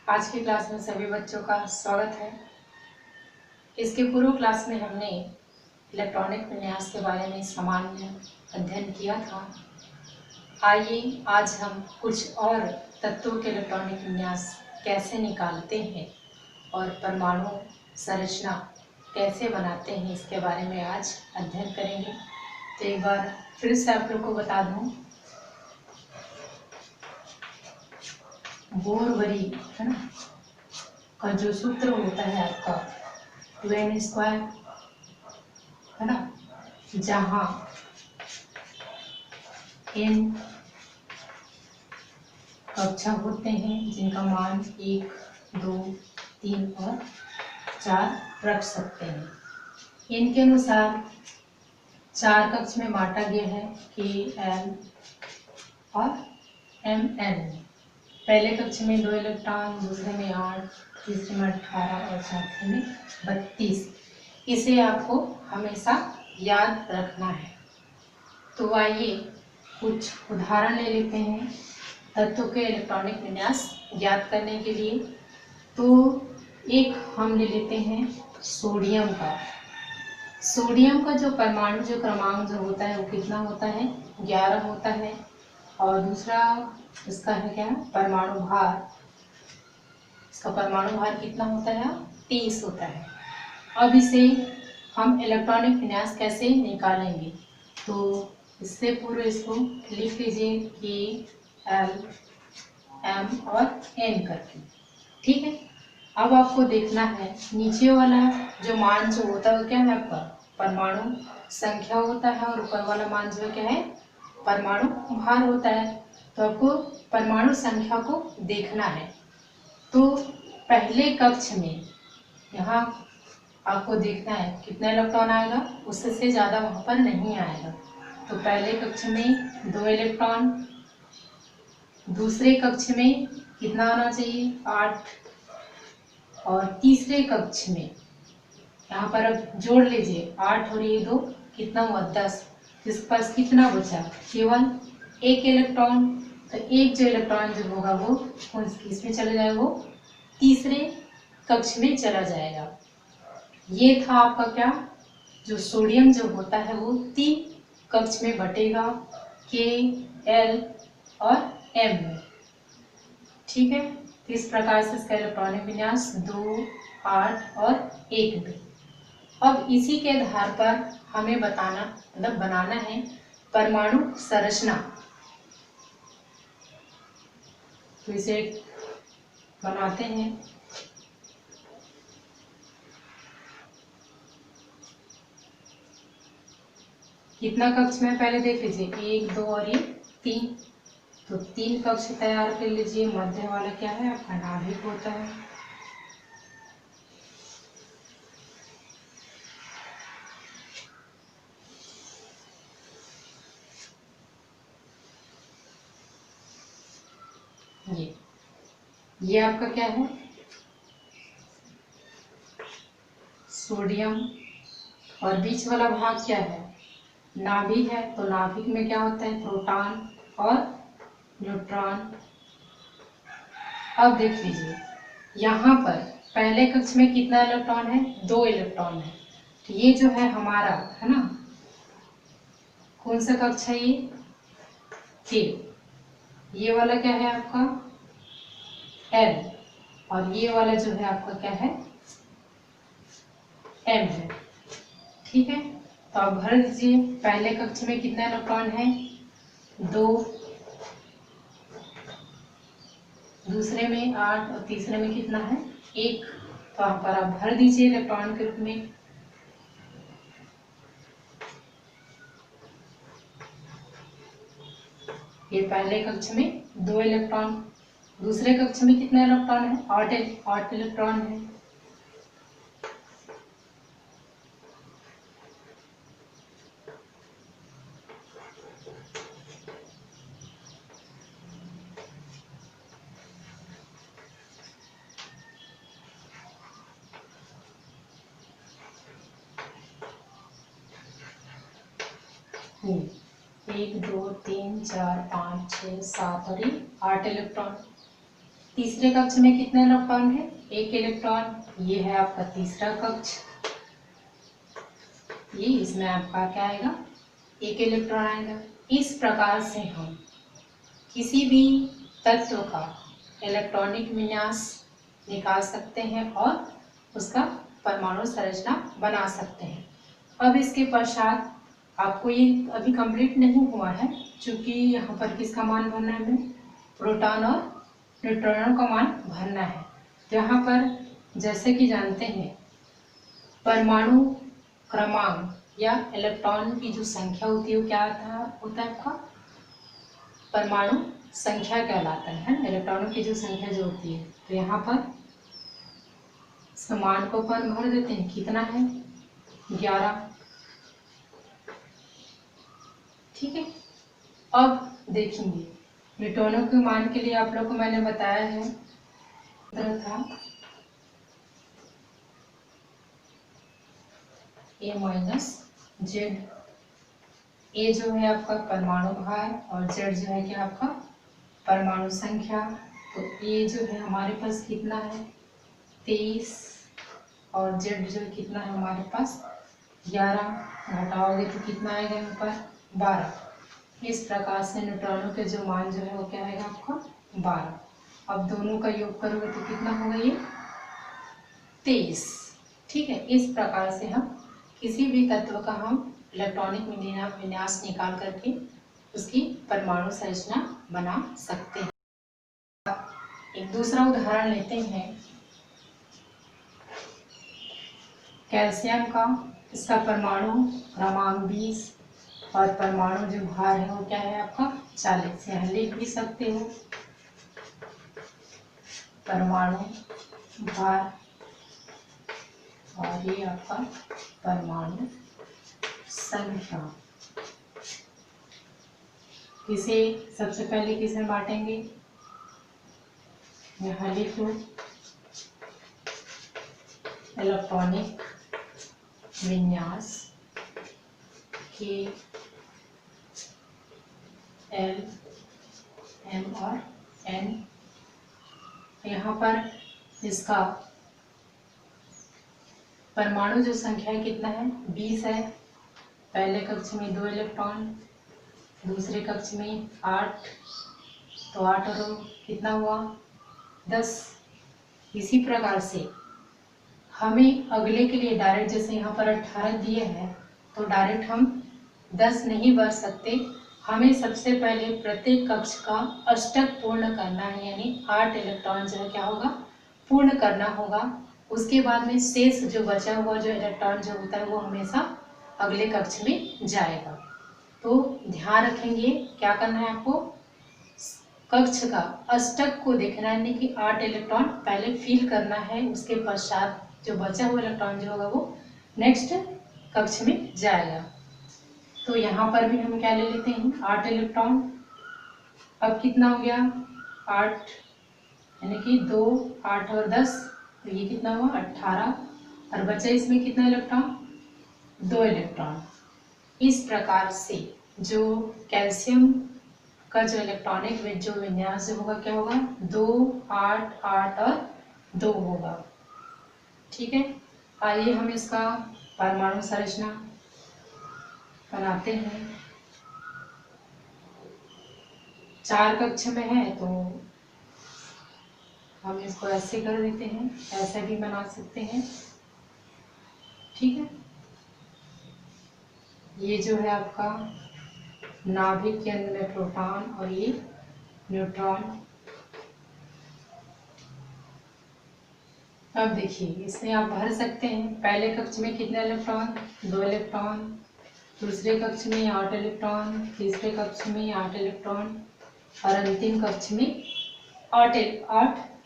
आज की क्लास में सभी बच्चों का स्वागत है। इसके पूर्व क्लास में हमने इलेक्ट्रॉनिक विन्यास के बारे में सामान्य अध्ययन किया था। आइए आज हम कुछ और तत्वों के इलेक्ट्रॉनिक विन्यास कैसे निकालते हैं और परमाणु संरचना कैसे बनाते हैं इसके बारे में आज अध्ययन करेंगे। तो एक बार फिर से आप लोग को बता दूं, बोर-बरी है ना का जो सूत्र होता है आपका 2n² है ना, जहाँ n कक्षा होते हैं जिनका मान 1, 2, 3 और 4 रख सकते हैं। इनके अनुसार 4 कक्ष में बांटा गया है Kl और Mn। पहले कक्ष में 2 इलेक्ट्रॉन, दूसरे में 8, तीसरे में 18 और चौथे में 32। इसे आपको हमेशा याद रखना है। तो आइए कुछ उदाहरण ले लेते हैं तत्वों के इलेक्ट्रॉनिक विन्यास ज्ञात करने के लिए। तो एक हम ले लेते हैं सोडियम का। सोडियम का जो परमाणु जो क्रमांक जो होता है वो कितना होता है, 11 होता है। और दूसरा इसका है क्या, परमाणु भार। इसका परमाणु भार कितना होता है, 30 होता है। अब इसे हम इलेक्ट्रॉनिक विन्यास कैसे निकालेंगे, तो इससे पूर्व इसको लिख लीजिए K, L, M और N करके। ठीक है। अब आपको देखना है नीचे वाला जो मान जो होता है वो क्या है, आपका परमाणु संख्या होता है, और ऊपर वाला मान जो क्या है, परमाणु भार होता है। तो आपको परमाणु संख्या को देखना है। तो पहले कक्ष में यहाँ आपको देखना है कितना इलेक्ट्रॉन आएगा, उससे ज़्यादा वहाँ पर नहीं आएगा। तो पहले कक्ष में 2 इलेक्ट्रॉन, दूसरे कक्ष में कितना आना चाहिए, 8, और तीसरे कक्ष में यहाँ पर अब जोड़ लीजिए 8 और ये 2 कितना हुआ, 10। इसके पास कितना बचा, केवल 1 इलेक्ट्रॉन। तो एक जो इलेक्ट्रॉन जो होगा वो किसमें चला जाएगा, वो तीसरे कक्ष में चला जाएगा। ये था आपका क्या, जो सोडियम जो होता है वो 3 कक्ष में बटेगा, K, L और M में। ठीक है। तो इस प्रकार से इसका इलेक्ट्रॉनिक विन्यास 2, 8 और 1 में। अब इसी के आधार पर हमें बनाना है परमाणु संरचना। तो इसे बनाते हैं। कितना कक्ष में पहले देख लीजिए, 1, 2 और ये 3। तो 3 कक्ष तैयार कर लीजिए। मध्य वाला क्या है, आपका नाभिक होता है। ये आपका क्या है, सोडियम। और बीच वाला भाग क्या है, नाभिक है। तो नाभिक में क्या होता है, प्रोटॉन और न्यूट्रॉन। अब देख लीजिए यहाँ पर पहले कक्ष में कितना इलेक्ट्रॉन है, 2 इलेक्ट्रॉन है। तो ये जो है हमारा है ना, कौन सा कक्ष है, ये K। ये वाला क्या है आपका L, और ये वाला जो है आपका क्या है, M है। ठीक है। तो आप भर दीजिए। पहले कक्ष में कितना इलेक्ट्रॉन है, 2, दूसरे में 8 और तीसरे में कितना है, 1। तो यहाँ पर आप भर दीजिए इलेक्ट्रॉन के रूप में। ये पहले कक्ष में 2 इलेक्ट्रॉन, दूसरे कक्ष में कितना इलेक्ट्रॉन है, 8 इलेक्ट्रॉन है। एक, 2, 3, 4, 5, 6, 7 और 8 इलेक्ट्रॉन। तीसरे कक्ष में कितने इलेक्ट्रॉन है? एक इलेक्ट्रॉन। ये है आपका तीसरा कक्ष, ये इसमें आपका क्या आएगा? एक इलेक्ट्रॉन आएगा। इस प्रकार से हम किसी भी तत्व का इलेक्ट्रॉनिक विन्यास निकाल सकते हैं और उसका परमाणु संरचना बना सकते हैं। अब इसके पश्चात आपको ये अभी कंप्लीट नहीं हुआ है, क्योंकि यहाँ पर किसका मान भरना है? हमें प्रोटॉन और न्यूट्रॉनों का मान भरना है। तो यहाँ पर जैसे कि जानते हैं, परमाणु क्रमांक या इलेक्ट्रॉन की जो संख्या होती है वो क्या होता है आपका? परमाणु संख्या कहलाता है ना, इलेक्ट्रॉनों की जो संख्या जो होती है। तो यहाँ पर इसका मान को अपन भर देते हैं, कितना है? 11। ठीक है। अब देखेंगे न्यूट्रॉनों के मान के लिए आप लोग को मैंने बताया है था A माइनस जेड। ए जो है आपका परमाणु भार और जेड जो है क्या आपका परमाणु संख्या। तो ए जो है हमारे पास कितना है? 23 और जेड जो है कितना है हमारे पास? 11। घटाओगे तो कितना आएगा यहाँ पर? 12। इस प्रकार से न्यूट्रॉनों के जो मान जो है वो क्या आएगा आपका? 12। अब दोनों का योग करोगे तो कितना होगा? ये 23। ठीक है। इस प्रकार से हम किसी भी तत्व का हम इलेक्ट्रॉनिक विन्यास निकाल करके उसकी परमाणु संरचना बना सकते हैं। एक दूसरा उदाहरण लेते हैं कैल्शियम का। इसका परमाणु क्रमांक 20 और परमाणु जो भार है वो क्या है आपका? 40। यहाँ लिख भी सकते हो परमाणु भार और ये आपका परमाणु संख्या। किसे सबसे पहले किसे बांटेंगे? यहाँ लिख लो इलेक्ट्रॉनिक विन्यास के L, M और N। यहाँ पर इसका परमाणु जो संख्या है कितना है? 20 है। पहले कक्ष में 2 इलेक्ट्रॉन, दूसरे कक्ष में 8, तो 8 और कितना हुआ? 10। इसी प्रकार से हमें अगले के लिए डायरेक्ट, जैसे यहाँ पर 18 दिए हैं तो डायरेक्ट हम 10 नहीं भर सकते। हमें सबसे पहले प्रत्येक कक्ष का अष्टक पूर्ण करना है, यानी 8 इलेक्ट्रॉन जो है क्या होगा? पूर्ण करना होगा। उसके बाद में शेष जो बचा हुआ जो इलेक्ट्रॉन जो होता है वो हमेशा अगले कक्ष में जाएगा। तो ध्यान रखेंगे क्या करना है आपको? कक्ष का अष्टक को देखना है, कि 8 इलेक्ट्रॉन पहले फिल करना है, उसके पश्चात जो बचा हुआ इलेक्ट्रॉन जो होगा वो नेक्स्ट कक्ष में जाएगा। तो यहाँ पर भी हम क्या ले लेते हैं? 8 इलेक्ट्रॉन। अब कितना हो गया? 8, यानी कि 2, 8 और 10, तो ये कितना हुआ? 18। और बचा इसमें कितना इलेक्ट्रॉन? 2 इलेक्ट्रॉन। इस प्रकार से जो कैल्शियम का जो इलेक्ट्रॉनिक जो विन्यास जो होगा क्या होगा? 2, 8, 8 और 2 होगा। ठीक है। आइए हम इसका परमाणु संरचना बनाते हैं। 4 कक्ष में है तो हम इसको ऐसे कर देते हैं, ऐसे भी बना सकते हैं। ठीक है। ये जो है आपका नाभिक के अंदर में प्रोटॉन और ये न्यूट्रॉन। अब देखिए इसमें आप भर सकते हैं। पहले कक्ष में कितने इलेक्ट्रॉन? 2 इलेक्ट्रॉन। दूसरे कक्ष में 8 इलेक्ट्रॉन, तीसरे कक्ष में 8 इलेक्ट्रॉन और अंतिम कक्ष में 8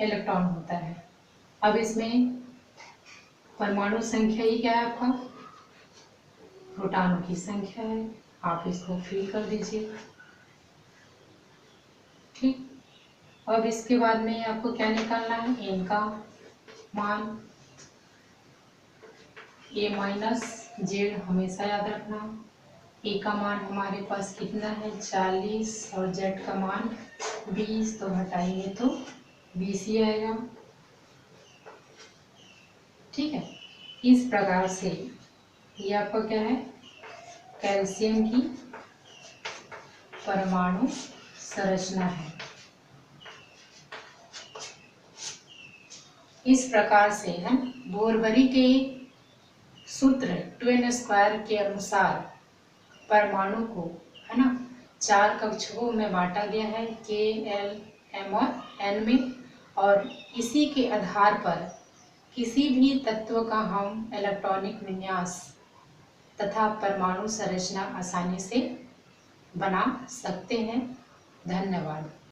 इलेक्ट्रॉन होता है। अब इसमें परमाणु संख्या ही क्या है आपका? प्रोटॉनों की संख्या है। आप इसको फिल कर दीजिए। ठीक। अब इसके बाद में आपको क्या निकालना है? n का मान। A माइनस जेड हमेशा याद रखना। A का मान हमारे पास कितना है? 40 और Z का मान 20, तो घटाएंगे तो BC आएगा। ठीक है, इस प्रकार से ये आपका क्या है, कैल्शियम की परमाणु संरचना है। इस प्रकार से हम बोरबरी के सूत्र 2n² के अनुसार परमाणु को, है ना, 4 कक्षकों में बांटा गया है, K, L, M और N में, और इसी के आधार पर किसी भी तत्व का हम इलेक्ट्रॉनिक विन्यास तथा परमाणु संरचना आसानी से बना सकते हैं। धन्यवाद।